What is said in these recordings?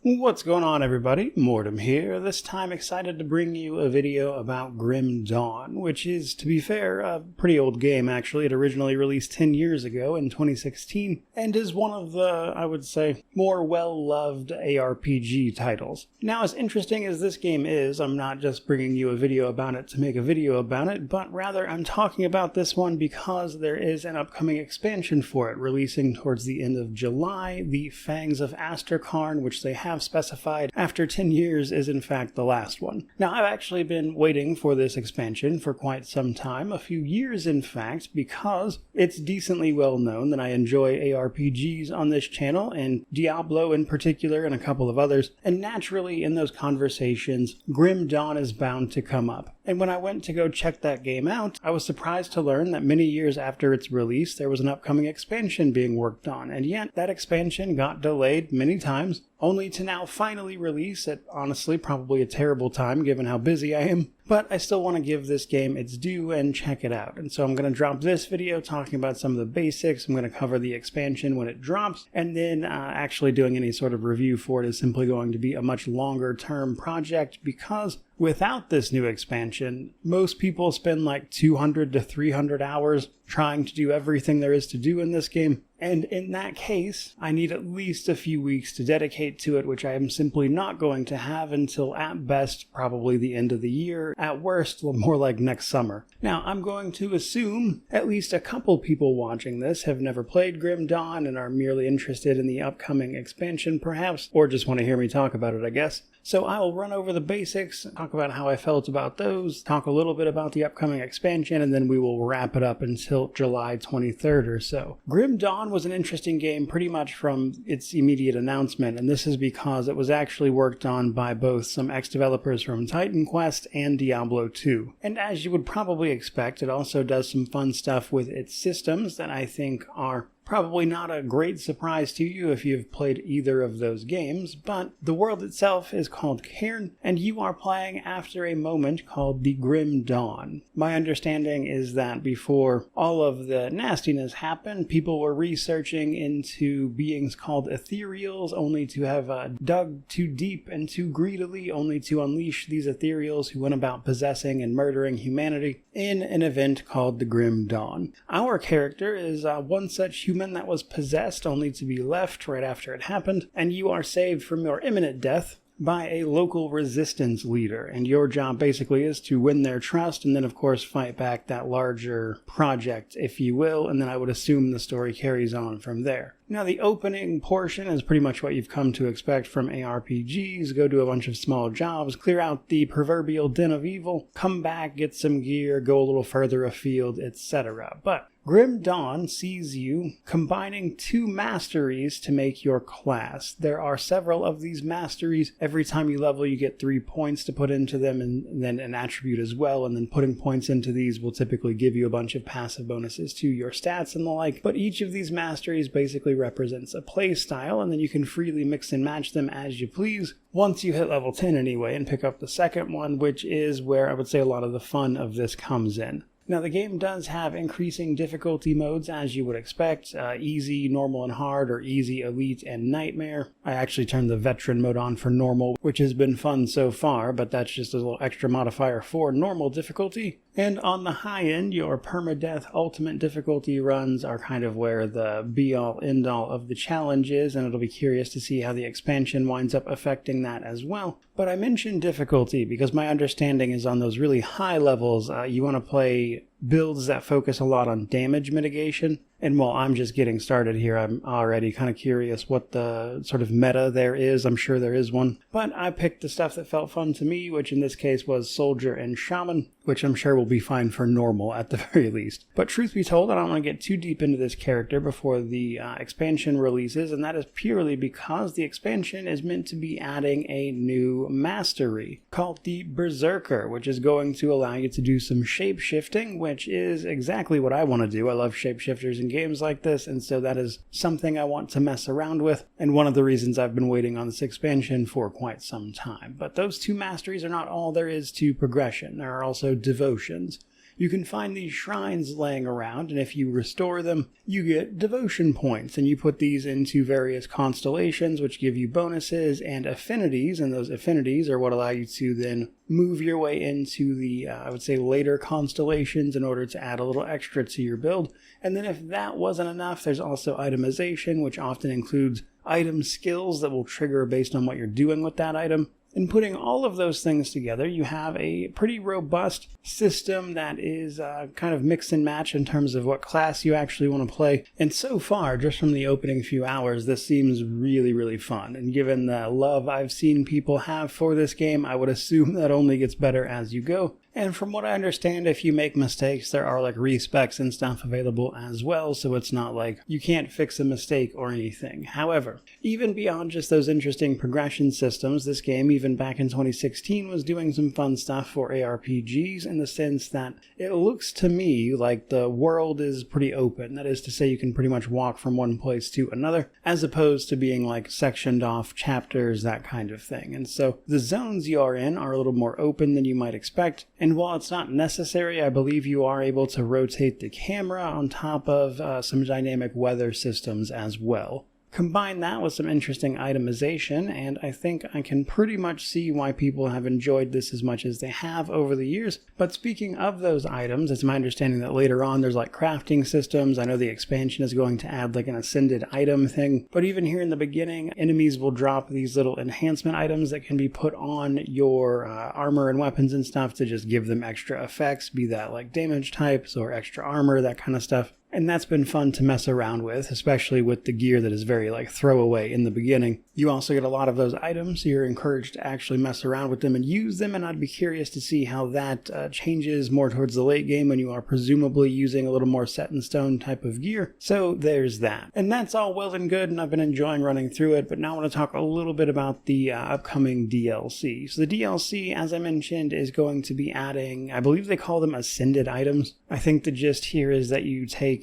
What's going on, everybody? Mortem here, this time excited to bring you a video about Grim Dawn, which is, to be fair, a pretty old game actually. It originally released 10 years ago in 2016, and is one of the, I would say, more well-loved ARPG titles. Now, as interesting as this game is, I'm not just bringing you a video about it to make a video about it, but rather I'm talking about this one because there is an upcoming expansion for it, releasing towards the end of July, the Fangs of Asterkarn, which they have specified after 10 years is in fact the last one. Now, I've actually been waiting for this expansion for quite some time, a few years in fact, because it's decently well known that I enjoy ARPGs on this channel, and Diablo in particular and a couple of others, and naturally in those conversations, Grim Dawn is bound to come up. And when I went to go check that game out, I was surprised to learn that many years after its release, there was an upcoming expansion being worked on, and yet that expansion got delayed many times, only to now finally release at, honestly, probably a terrible time given how busy I am. But I still want to give this game its due and check it out. And so I'm going to drop this video talking about some of the basics. I'm going to cover the expansion when it drops, and then actually doing any sort of review for it is simply going to be a much longer term project, because without this new expansion, most people spend like 200 to 300 hours trying to do everything there is to do in this game. And in that case, I need at least a few weeks to dedicate to it, which I am simply not going to have until at best probably the end of the year, at worst more like next summer. Now, I'm going to assume at least a couple people watching this have never played Grim Dawn and are merely interested in the upcoming expansion perhaps, or just want to hear me talk about it, I guess. So I will run over the basics, talk about how I felt about those, talk a little bit about the upcoming expansion, and then we will wrap it up until July 23rd or so. Grim Dawn was an interesting game pretty much from its immediate announcement, and this is because it was actually worked on by both some ex-developers from Titan Quest and Diablo 2. And as you would probably expect, it also does some fun stuff with its systems that I think are probably not a great surprise to you if you've played either of those games, but the world itself is called Cairn, and you are playing after a moment called the Grim Dawn. My understanding is that before all of the nastiness happened, people were researching into beings called ethereals, only to have dug too deep and too greedily, only to unleash these ethereals who went about possessing and murdering humanity in an event called the Grim Dawn. Our character is one such human that was possessed only to be left right after it happened, and you are saved from your imminent death by a local resistance leader, and your job basically is to win their trust and then of course fight back that larger project, if you will, and then I would assume the story carries on from there. Now, the opening portion is pretty much what you've come to expect from ARPGs. Go do a bunch of small jobs, clear out the proverbial den of evil, come back, get some gear, go a little further afield, etc. But Grim Dawn sees you combining two masteries to make your class. There are several of these masteries. Every time you level, you get 3 points to put into them, and then an attribute as well, and then putting points into these will typically give you a bunch of passive bonuses to your stats and the like. But each of these masteries basically represents a play style, and then you can freely mix and match them as you please once you hit level 10 anyway, and pick up the second one, which is where I would say a lot of the fun of this comes in. Now, the game does have increasing difficulty modes, as you would expect. Easy, normal, and hard, or easy, elite, and nightmare. I actually turned the veteran mode on for normal, which has been fun so far, but that's just a little extra modifier for normal difficulty. And on the high end, your permadeath ultimate difficulty runs are kind of where the be-all, end-all of the challenge is, and it'll be curious to see how the expansion winds up affecting that as well. But I mentioned difficulty because my understanding is on those really high levels, you want to play builds that focus a lot on damage mitigation. And while I'm just getting started here, I'm already kind of curious what the sort of meta there is. I'm sure there is one. But I picked the stuff that felt fun to me, which in this case was Soldier and Shaman, which I'm sure will be fine for normal at the very least. But truth be told, I don't want to get too deep into this character before the expansion releases, and that is purely because the expansion is meant to be adding a new mastery called the Berserker, which is going to allow you to do some shape-shifting, which is exactly what I want to do. I love shape-shifters in games like this, and so that is something I want to mess around with, and one of the reasons I've been waiting on this expansion for quite some time. But those two masteries are not all there is to progression. There are also devotions. you can find these shrines laying around, and if you restore them, you get devotion points, and you put these into various constellations, which give you bonuses and affinities, and those affinities are what allow you to then move your way into the, I would say, later constellations in order to add a little extra to your build. And then if that wasn't enough, there's also itemization, which often includes item skills that will trigger based on what you're doing with that item. And putting all of those things together, you have a pretty robust system that is kind of mix and match in terms of what class you actually want to play. And so far, just from the opening few hours, this seems really, really fun. And given the love I've seen people have for this game, I would assume that only gets better as you go. And from what I understand, if you make mistakes, there are like respecs and stuff available as well, so it's not like you can't fix a mistake or anything. However, even beyond just those interesting progression systems, this game, even back in 2016, was doing some fun stuff for ARPGs in the sense that it looks to me like the world is pretty open. That is to say, you can pretty much walk from one place to another, as opposed to being like sectioned off chapters, that kind of thing. And so the zones you are in are a little more open than you might expect. And while it's not necessary, I believe you are able to rotate the camera on top of some dynamic weather systems as well. Combine that with some interesting itemization, and I think I can pretty much see why people have enjoyed this as much as they have over the years. But speaking of those items, it's my understanding that later on there's like crafting systems. I know the expansion is going to add like an ascended item thing, but even here in the beginning, enemies will drop these little enhancement items that can be put on your armor and weapons and stuff to just give them extra effects, be that like damage types or extra armor, that kind of stuff. And that's been fun to mess around with, especially with the gear that is very like throwaway in the beginning. You also get a lot of those items, so you're encouraged to actually mess around with them and use them, and I'd be curious to see how that changes more towards the late game when you are presumably using a little more set-in-stone type of gear. So there's that. And that's all well and good, and I've been enjoying running through it, but now I want to talk a little bit about the upcoming DLC. So the DLC, as I mentioned, is going to be adding, I believe they call them ascended items. I think the gist here is that you take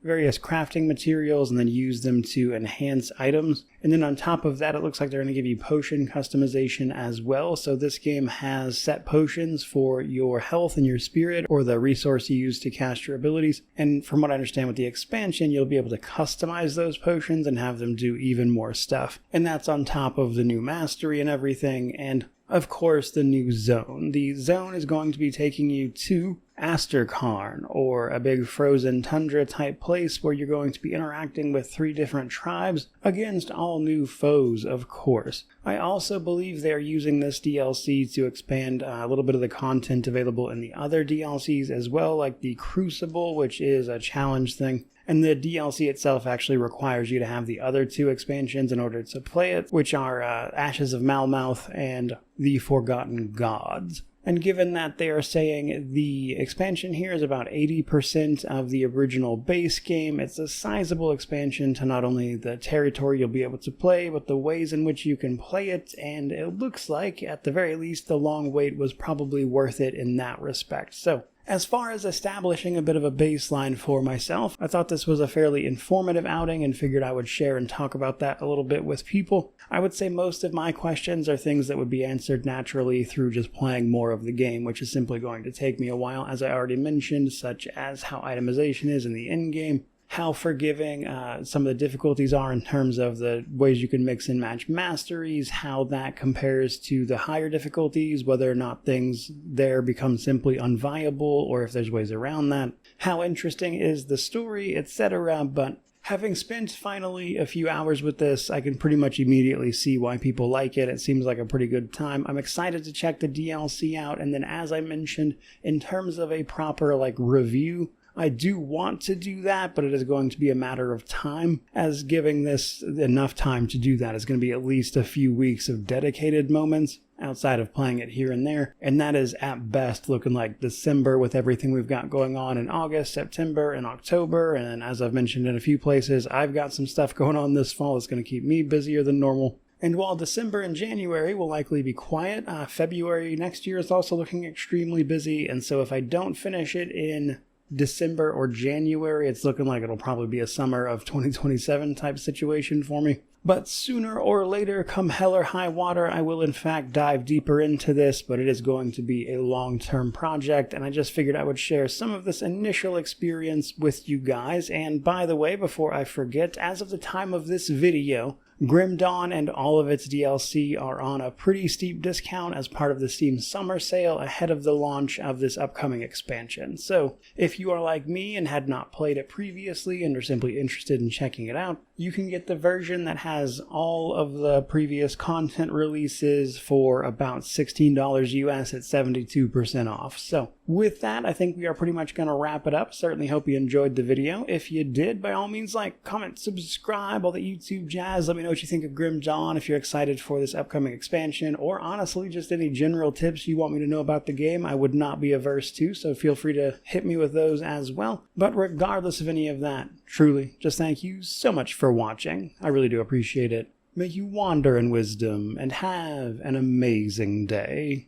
various crafting materials and then use them to enhance items. And then on top of that, it looks like they're going to give you potion customization as well. So this game has set potions for your health and your spirit, or the resource you use to cast your abilities. And from what I understand with the expansion, you'll be able to customize those potions and have them do even more stuff. And that's on top of the new mastery and everything. And of course, the new zone. The zone is going to be taking you to Asterkarn, or a big frozen tundra type place where you're going to be interacting with 3 different tribes against all new foes, of course. I also believe they're using this DLC to expand a little bit of the content available in the other DLCs as well, like the Crucible, which is a challenge thing. And the DLC itself actually requires you to have the other 2 expansions in order to play it, which are Ashes of Malmouth and The Forgotten Gods. And given that they are saying the expansion here is about 80% of the original base game, it's a sizable expansion to not only the territory you'll be able to play, but the ways in which you can play it, and it looks like, at the very least, the long wait was probably worth it in that respect. So, as far as establishing a bit of a baseline for myself, I thought this was a fairly informative outing and figured I would share and talk about that a little bit with people. I would say most of my questions are things that would be answered naturally through just playing more of the game, which is simply going to take me a while, as I already mentioned, such as how itemization is in the endgame, how forgiving some of the difficulties are in terms of the ways you can mix and match masteries, how that compares to the higher difficulties, whether or not things there become simply unviable, or if there's ways around that, how interesting is the story, etc. But having spent finally a few hours with this, I can pretty much immediately see why people like it. It seems like a pretty good time. I'm excited to check the DLC out, and then as I mentioned, in terms of a proper review, I do want to do that, but it is going to be a matter of time, as giving this enough time to do that is going to be at least a few weeks of dedicated moments outside of playing it here and there, and that is at best looking like December with everything we've got going on in August, September, and October. And as I've mentioned in a few places, I've got some stuff going on this fall that's going to keep me busier than normal. And while December and January will likely be quiet, February next year is also looking extremely busy, and so if I don't finish it in December or January. It's looking like it'll probably be a summer of 2027 type situation for me. But sooner or later, come hell or high water, I will in fact dive deeper into this, but it is going to be a long-term project, and I just figured I would share some of this initial experience with you guys. And by the way, before I forget, as of the time of this video, Grim Dawn and all of its DLC are on a pretty steep discount as part of the Steam Summer Sale ahead of the launch of this upcoming expansion. So if you are like me and had not played it previously and are simply interested in checking it out, you can get the version that has all of the previous content releases for about $16 US at 72% off. So with that, I think we are pretty much going to wrap it up. Certainly hope you enjoyed the video. If you did, by all means, like, comment, subscribe, all the YouTube jazz. Let me know what you think of Grim Dawn, if you're excited for this upcoming expansion, or honestly, just any general tips you want me to know about the game. I would not be averse to, so feel free to hit me with those as well. But regardless of any of that, truly, just thank you so much for watching. I really do appreciate it. May you wander in wisdom and have an amazing day.